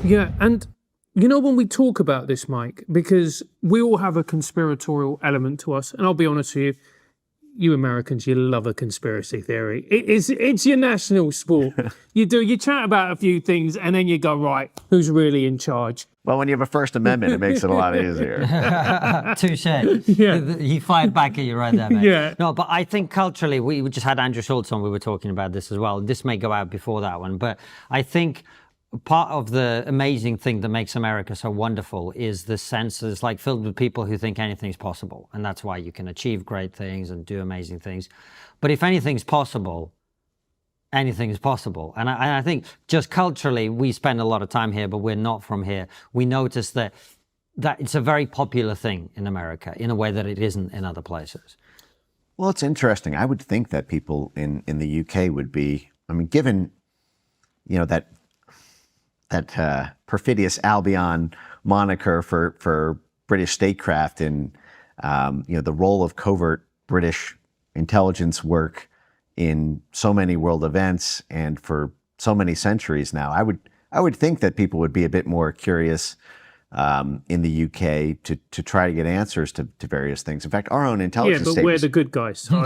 Yeah, and when we talk about this, Mike, because we all have a conspiratorial element to us, and I'll be honest with you, you Americans, you love a conspiracy theory. It's your national sport. You chat about a few things, and then you go, right, who's really in charge? Well, when you have a First Amendment, it makes it a lot easier. Touche. Yeah. He fired back at you right there, mate. Yeah. No, but I think culturally, we just had Andrew Schultz on, we were talking about this as well. This may go out before that one, but I think part of the amazing thing that makes America so wonderful is the sense it's like filled with people who think anything's possible. And that's why you can achieve great things and do amazing things. But if anything's possible, anything is possible. And I think just culturally, we spend a lot of time here, but we're not from here. We notice that it's a very popular thing in America in a way that it isn't in other places. Well, it's interesting. I would think that people in the UK would be, I mean, given, that perfidious Albion moniker for British statecraft and, the role of covert British intelligence work in so many world events and for so many centuries now, I would think that people would be a bit more curious in the UK to try to get answers to various things. In fact, our own intelligence but we're the good guys. So.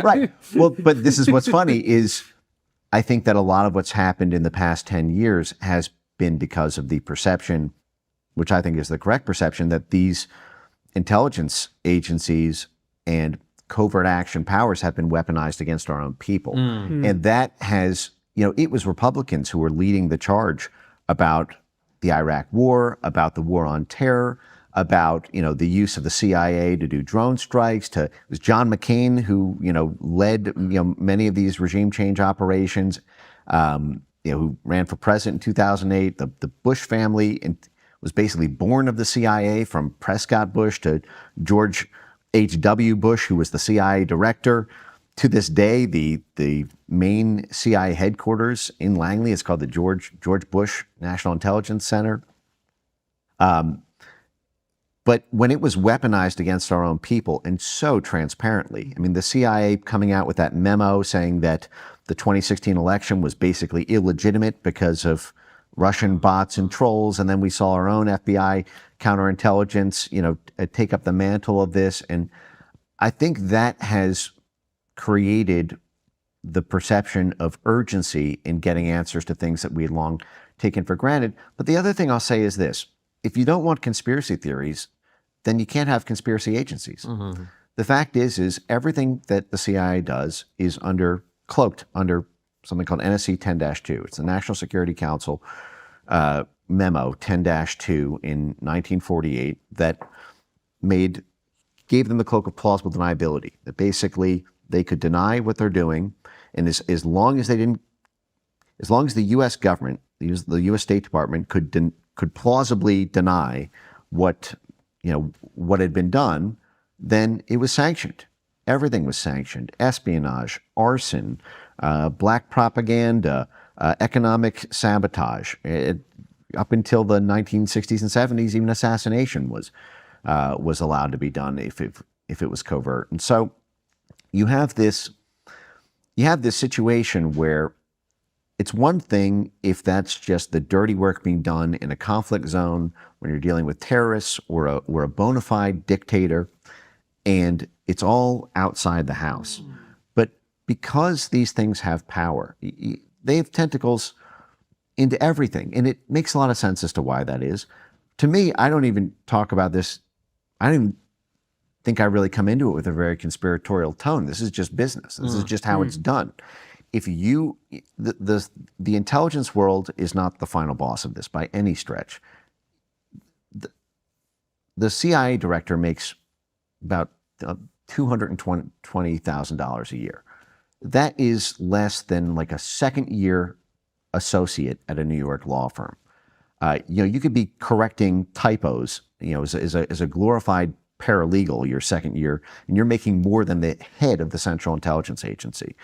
Right. Well, but this is what's funny is I think that a lot of what's happened in the past 10 years has been because of the perception, which I think is the correct perception, that these intelligence agencies and covert action powers have been weaponized against our own people. And that has, it was Republicans who were leading the charge about the Iraq war, about the war on terror, about, the use of the CIA to do drone strikes. It was John McCain who, led, many of these regime change operations, who ran for president in 2008. The Bush family was basically born of the CIA, from Prescott Bush to George H.W. Bush, who was the CIA director. To this day, the main CIA headquarters in Langley is called the George Bush National Intelligence Center. But when it was weaponized against our own people, and so transparently, I mean, the CIA coming out with that memo saying that the 2016 election was basically illegitimate because of Russian bots and trolls, and then we saw our own FBI counterintelligence, take up the mantle of this. And I think that has created the perception of urgency in getting answers to things that we had long taken for granted. But the other thing I'll say is this: if you don't want conspiracy theories, then you can't have conspiracy agencies. Mm-hmm. The fact is everything that the CIA does is cloaked under something called NSC 10-2. It's the National Security Council memo 10-2 in 1948 that gave them the cloak of plausible deniability. That basically they could deny what they're doing, and as long as the U.S. government, the U.S. State Department could plausibly deny what had been done, then it was sanctioned. Everything was sanctioned: espionage, arson, black propaganda, economic sabotage. Up until the 1960s and 70s, even assassination was allowed to be done if it was covert. And so you have this situation where it's one thing if that's just the dirty work being done in a conflict zone when you're dealing with terrorists or a bona fide dictator, and it's all outside the house. But because these things have power, they have tentacles into everything, and it makes a lot of sense as to why that is. To me, I don't even talk about this. I don't even think I really come into it with a very conspiratorial tone. This is just business. This is just how it's done. If the intelligence world is not the final boss of this by any stretch. The CIA director makes about $220,000 a year. That is less than like a second-year associate at a New York law firm. You could be correcting typos, as a glorified paralegal your second year, and you're making more than the head of the Central Intelligence Agency.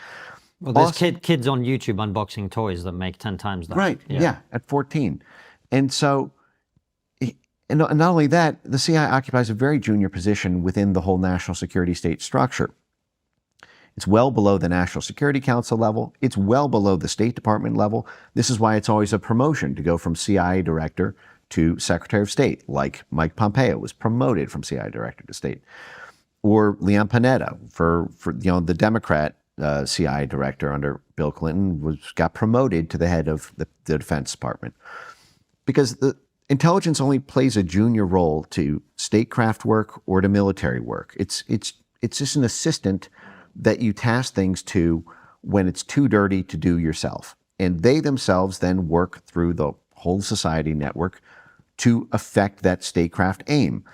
Well, there's kids on YouTube unboxing toys that make 10 times that. Right, yeah, at 14. And so, and not only that, the CIA occupies a very junior position within the whole national security state structure. It's well below the National Security Council level. It's well below the State Department level. This is why it's always a promotion to go from CIA director to Secretary of State, like Mike Pompeo was promoted from CIA director to state, or Leon Panetta for the Democrat CIA director under Bill Clinton got promoted to the head of the Defense Department, because the intelligence only plays a junior role to statecraft work or to military work. It's just an assistant that you task things to when it's too dirty to do yourself. And they themselves then work through the whole society network to affect that statecraft aim.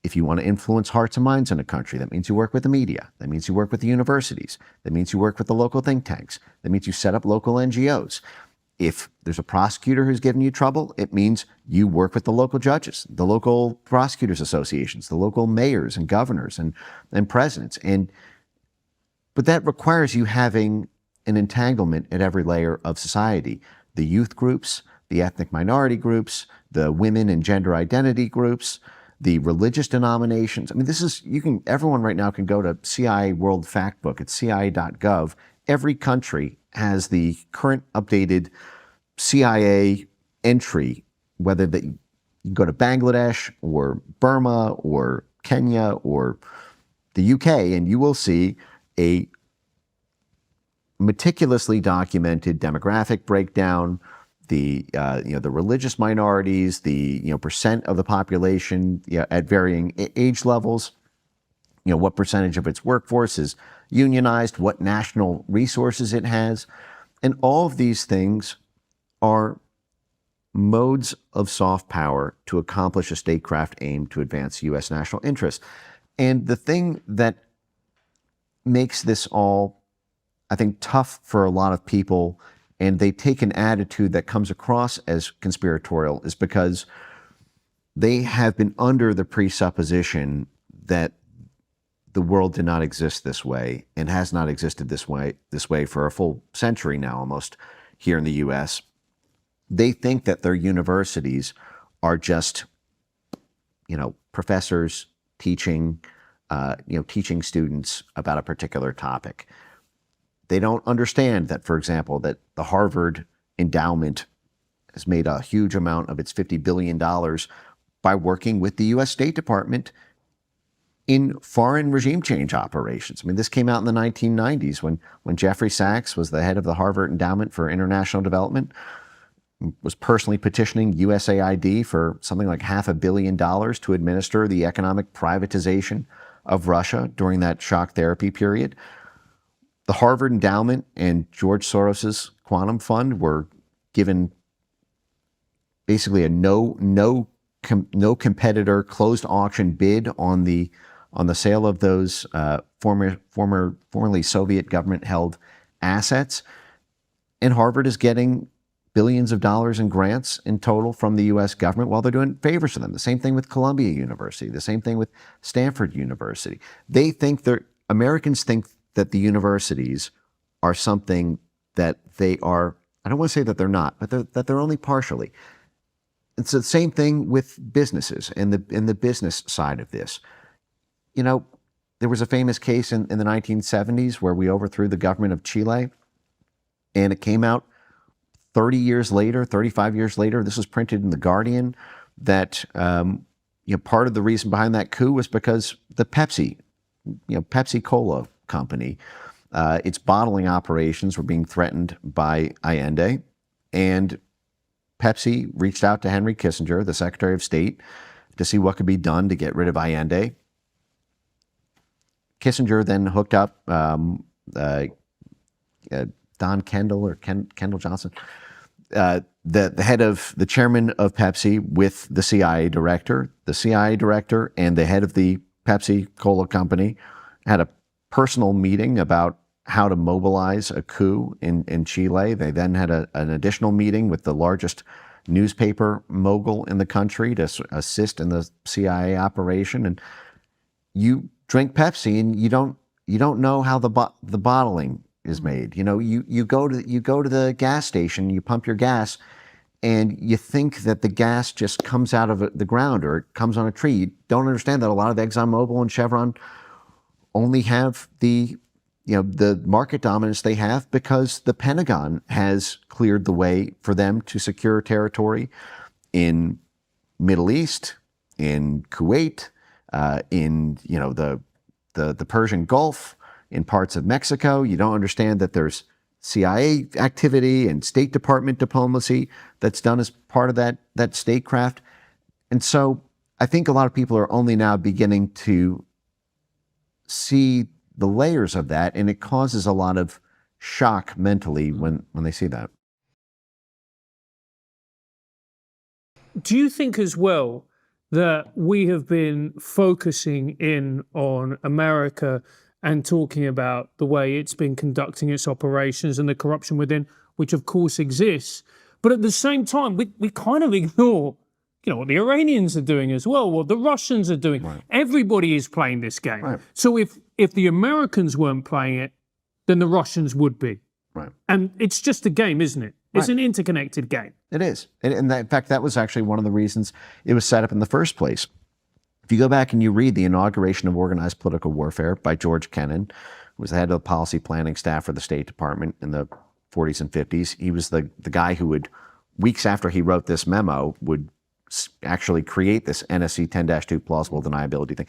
If you want to influence hearts and minds in a country, that means you work with the media. That means you work with the universities. That means you work with the local think tanks. That means you set up local NGOs. If there's a prosecutor who's giving you trouble, it means you work with the local judges, the local prosecutors associations, the local mayors and governors and presidents. But that requires you having an entanglement at every layer of society. The youth groups, the ethnic minority groups, the women and gender identity groups, the religious denominations. I mean, everyone right now can go to CIA World Factbook at cia.gov. Every country has the current updated CIA entry, whether you go to Bangladesh or Burma or Kenya or the UK, and you will see a meticulously documented demographic breakdown, the religious minorities, the percent of the population at varying age levels, what percentage of its workforce is unionized, what national resources it has, and all of these things are modes of soft power to accomplish a statecraft aim to advance U.S. national interests. And the thing that makes this all, I think, tough for a lot of people, and they take an attitude that comes across as conspiratorial, is because they have been under the presupposition that the world did not exist this way and has not existed this way for a full century now almost here in the U.S. They think that their universities are just, professors teaching students about a particular topic. They don't understand that, for example, that the Harvard endowment has made a huge amount of its $50 billion by working with the U.S. State Department in foreign regime change operations. I mean, this came out in the 1990s when Jeffrey Sachs was the head of the Harvard Endowment for International Development, was personally petitioning USAID for something like $500 million to administer the economic privatization of Russia during that shock therapy period. The Harvard Endowment and George Soros's Quantum Fund were given basically a no competitor closed auction bid on the sale of those formerly Soviet government-held assets, and Harvard is getting billions of dollars in grants in total from the U.S. government while they're doing favors to them. The same thing with Columbia University, the same thing with Stanford University. Americans think that the universities are something that they are, I don't want to say that they're not, but that they're only partially. It's the same thing with businesses and the business side of this. There was a famous case in the 1970s where we overthrew the government of Chile, and it came out 35 years later, this was printed in The Guardian, that part of the reason behind that coup was because the Pepsi Cola company, its bottling operations were being threatened by Allende, and Pepsi reached out to Henry Kissinger, the Secretary of State, to see what could be done to get rid of Allende. Kissinger then hooked up Don Kendall or Kendall Johnson, the head of the chairman of Pepsi, with the CIA director. The CIA director and the head of the Pepsi Cola company had a personal meeting about how to mobilize a coup in Chile. They then had an additional meeting with the largest newspaper mogul in the country to assist in the CIA operation. And you drink Pepsi and you don't know how the bottling is made. You go to the gas station, you pump your gas, and you think that the gas just comes out of the ground or it comes on a tree. You don't understand that a lot of ExxonMobil and Chevron only have the the market dominance they have because the Pentagon has cleared the way for them to secure territory in Middle East, in Kuwait, in the Persian Gulf, in parts of Mexico. You don't understand that there's CIA activity and State Department diplomacy that's done as part of that statecraft. And so I think a lot of people are only now beginning to see the layers of that, and it causes a lot of shock mentally when they see that. Do you think as well that we have been focusing in on America and talking about the way it's been conducting its operations and the corruption within, which of course exists, but at the same time, we kind of ignore, what the Iranians are doing as well, what the Russians are doing. Right. Everybody is playing this game. Right. So if the Americans weren't playing it, then the Russians would be. Right. And it's just a game, isn't it? It's an interconnected game. It is. And in fact, that was actually one of the reasons it was set up in the first place. If you go back and you read the inauguration of organized political warfare by George Kennan, who was the head of the policy planning staff for the State Department in the 40s and 50s, he was the guy who would, weeks after he wrote this memo, would actually create this NSC 10-2 plausible deniability thing.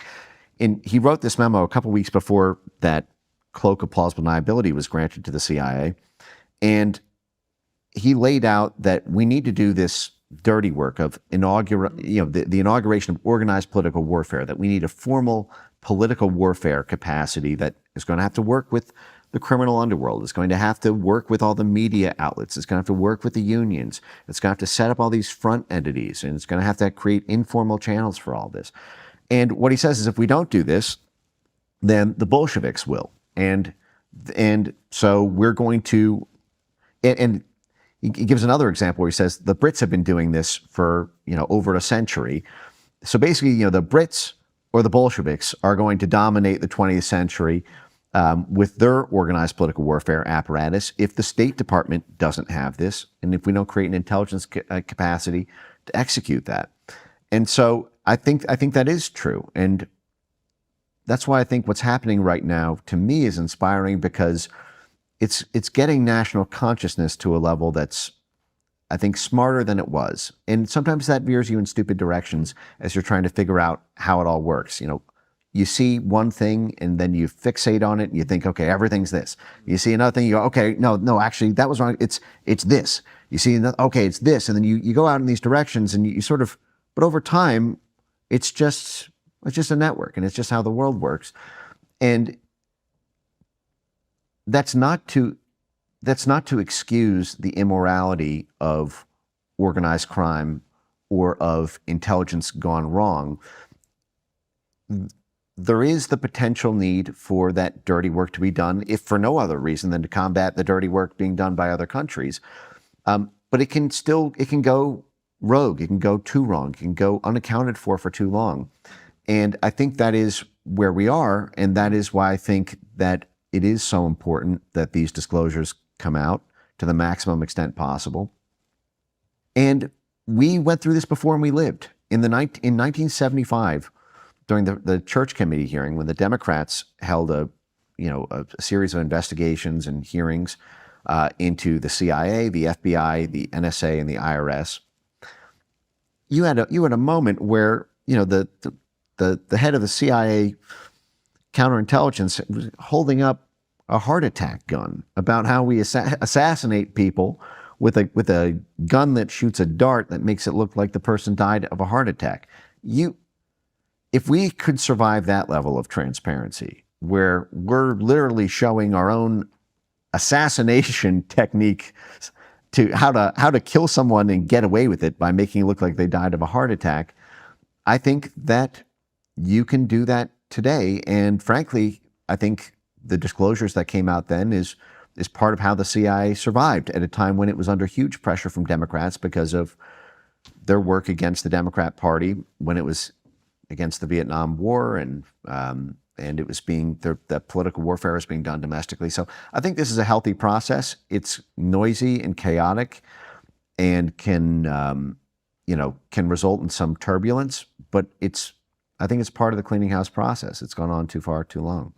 And he wrote this memo a couple weeks before that cloak of plausible deniability was granted to the CIA. And he laid out that we need to do this dirty work of the inauguration of organized political warfare, that we need a formal political warfare capacity that is going to have to work with the criminal underworld. It's going to have to work with all the media outlets. It's going to have to work with the unions. It's going to have to set up all these front entities, and it's going to have to create informal channels for all this. And what he says is if we don't do this, then the Bolsheviks will. And so we're going to, and he gives another example where he says the Brits have been doing this for, over a century. So basically, the Brits or the Bolsheviks are going to dominate the 20th century with their organized political warfare apparatus if the State Department doesn't have this, and if we don't create an intelligence capacity to execute that. And so I think that is true. And that's why I think what's happening right now to me is inspiring, because it's getting national consciousness to a level that's, I think, smarter than it was. And sometimes that veers you in stupid directions as you're trying to figure out how it all works. You see one thing and then you fixate on it and you think, okay, everything's this. You see another thing, you go, okay, no, actually that was wrong. It's this. You see another, okay, it's this. And then you go out in these directions and you sort of, but over time, it's just a network, and it's just how the world works. And that's not to excuse the immorality of organized crime or of intelligence gone wrong. There is the potential need for that dirty work to be done, if for no other reason than to combat the dirty work being done by other countries. But it can go rogue, it can go too wrong, it can go unaccounted for too long. And I think that is where we are, and that is why I think that it is so important that these disclosures come out to the maximum extent possible. And we went through this before and we lived. In 1975, during the Church Committee hearing, when the Democrats held a series of investigations and hearings into the CIA, the FBI, the NSA, and the IRS, you had a moment where the head of the CIA counterintelligence was holding up a heart attack gun about how we assassinate people with a gun that shoots a dart that makes it look like the person died of a heart attack. If we could survive that level of transparency, where we're literally showing our own assassination technique to how to kill someone and get away with it by making it look like they died of a heart attack, I think that you can do that today. And frankly, I think the disclosures that came out then is part of how the CIA survived at a time when it was under huge pressure from Democrats because of their work against the Democrat Party, when it was against the Vietnam War, and it was the political warfare was being done domestically. So I think this is a healthy process. It's noisy and chaotic, and can result in some turbulence, but I think it's part of the cleaning house process. It's gone on too far, too long.